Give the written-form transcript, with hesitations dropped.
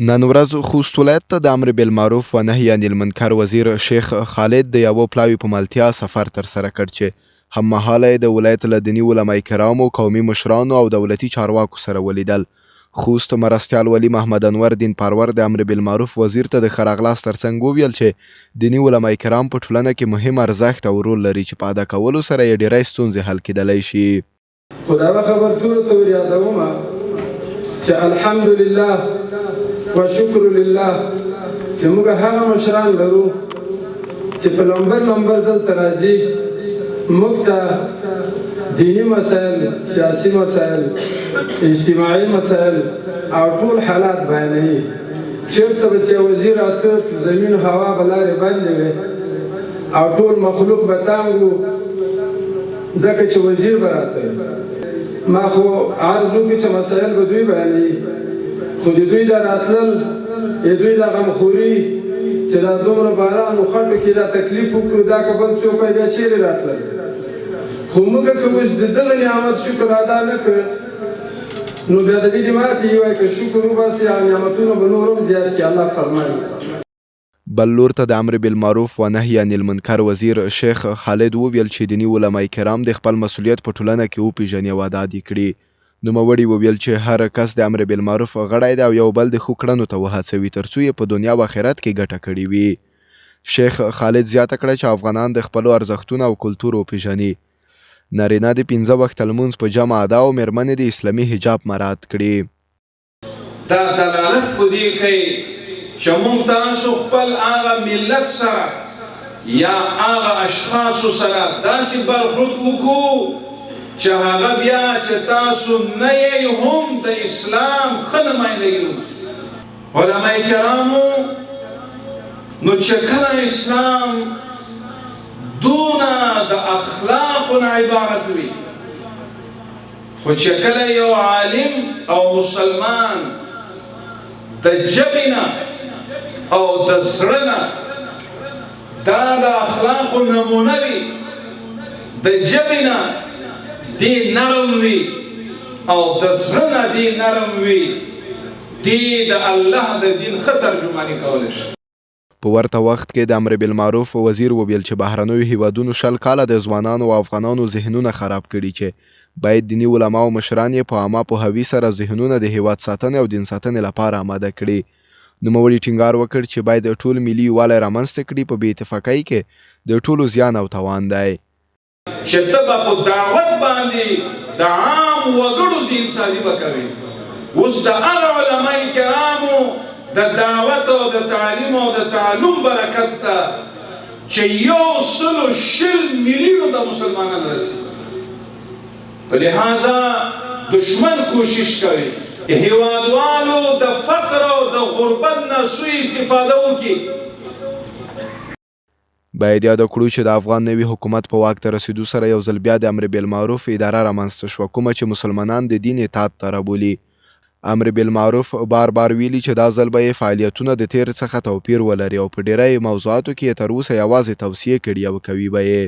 نن ورځ خوست ولایت ته د امر بالمعروف و نهی عن المنکر وزیر شیخ خالد د یوه پلاوي په ملتیا سفر ترسره کړ چې هممهاله د ولایت له دیني علما کرامو، قومي مشرانو او دولتي چارواکو سره ولیدل. خوست مرستیال ولی محمد انور دین پرور د امر بالمعروف وزیر ته د ښه راغلاست ترڅنګ وویل چې دیني علما کرام په ټولنه کې مهم ارزښت او رول لري چې په ادا کولو سره یې ډیری ستونزې حل کیدلی شي. خو دا خبر ټولو ته ور یادومه چې الحمدلله و شکر لله چې موږ هغه مشران لرو چې په نمبر دلته راځي، موږ ته دینی مسائل، سیاسي مسائل، اجتماعي مسائل او ټول حالات بیانوي. چېرته به چې وزیر راته زمین هوا به لارې بندې وي او ټول مخلوق به تنګ و، ځکه چې وزیر به راته ما خو عرض وکړي چې مسایل به دوی بیانوي، خو د دوی دا راتلل، د دوی دا غمخوري چې دا دومره باران و خټو کې دا تکلیف وکړو، دا که بل څوک وای بیا چیرې راتلل. خو موږ که اوس د دغه نعمت شکر ادا نه کړ نو بیا د دې ماتې یې وایي که شکر وباسي او نعمتونه به نور هم زیات کړي. الله فرمایي. بل لور ته د امر بالمعروف و نهی عن المنکر وزیر شیخ خالد وویل چې دیني علما کرام د خپل مسؤلیت په ټولنه کې وپیژني او ادا دې کړي. نوموړي وویل چې هر کس د امر بالمعروف غړی دی او یو بل د ښو کړنو ته وهڅوي ترڅو یې په دنیا او آخرت کې ګټه کړې وي. شیخ خالد زیاته کړه چې افغانان د خپلو ارزښتونو او کلتور وپیژني. نارینه د 15 وخته لمونځ په جمع ادا او میرمنې د اسلامي حجاب مراعات کړي. دا دلالت په دې کوي چې موږ تاسو خپل هغه ملت سره یا هغه اشخاصو سره داسې برخورد وکړو چې هغه بیا چې تاسو نه یې هم د اسلام ښه نمایندګي وکړي. علما کرامو نو چې کله اسلام دونه د اخلاقو نه عبارت وي، خو چې کله یو عالم او مسلمان د ژبې نه او د زړه نه دا د اخلاقو نمونه وي، د ژبې نه دی نرم وي او د زړه نه دی نرم وي، دی د الله د دین ښه ترجماني کولی شي. په ورته وخت کې د امر بالمعروف وزیر وویل چې بهرنیو هیوادونو 10 کاله د ځوانانو او افغانانو ذهنونه خراب کړي چې باید دیني علما او مشران یې په عامه پوهاوي سره ذهنونه د هیواد ساتنې او دین ساتنې لپاره آماده کړي. نوموړي ټینګار وکړ چې باید ټول ملي یووالی رامنځته کړي، په بې اتفاقۍ کې د ټولو زیان او تاوان دی. چې ته به په دعوت باندې د عام وګړو ذهن سازي به کوې. اوس د هغه علما کرامو د دعوت او د تعلیم او د تعلم برکت ته چې 120 میلیونو د مسلمانان رسي، په لحاظه دشمن کوشش کوي هیوادوالو د فقر او د غربت نه سوء استفاده وکړي. باید یاد کړو چې د افغان نوي حکومت په واک ته رسیدو سره یو ځل بیا د امر بالمعروف اداره رامنځته شوه، کومه چې مسلمانان د دین اطاعت ته رابولي. امر بالمعروف بار ویلي چې دا ځل به یې فعالیتونه د تیر څخه توپیر ولري او په ډیری موضوعاتو کې یې تر اوسه یوازې توصیې کړي او کوي به یې.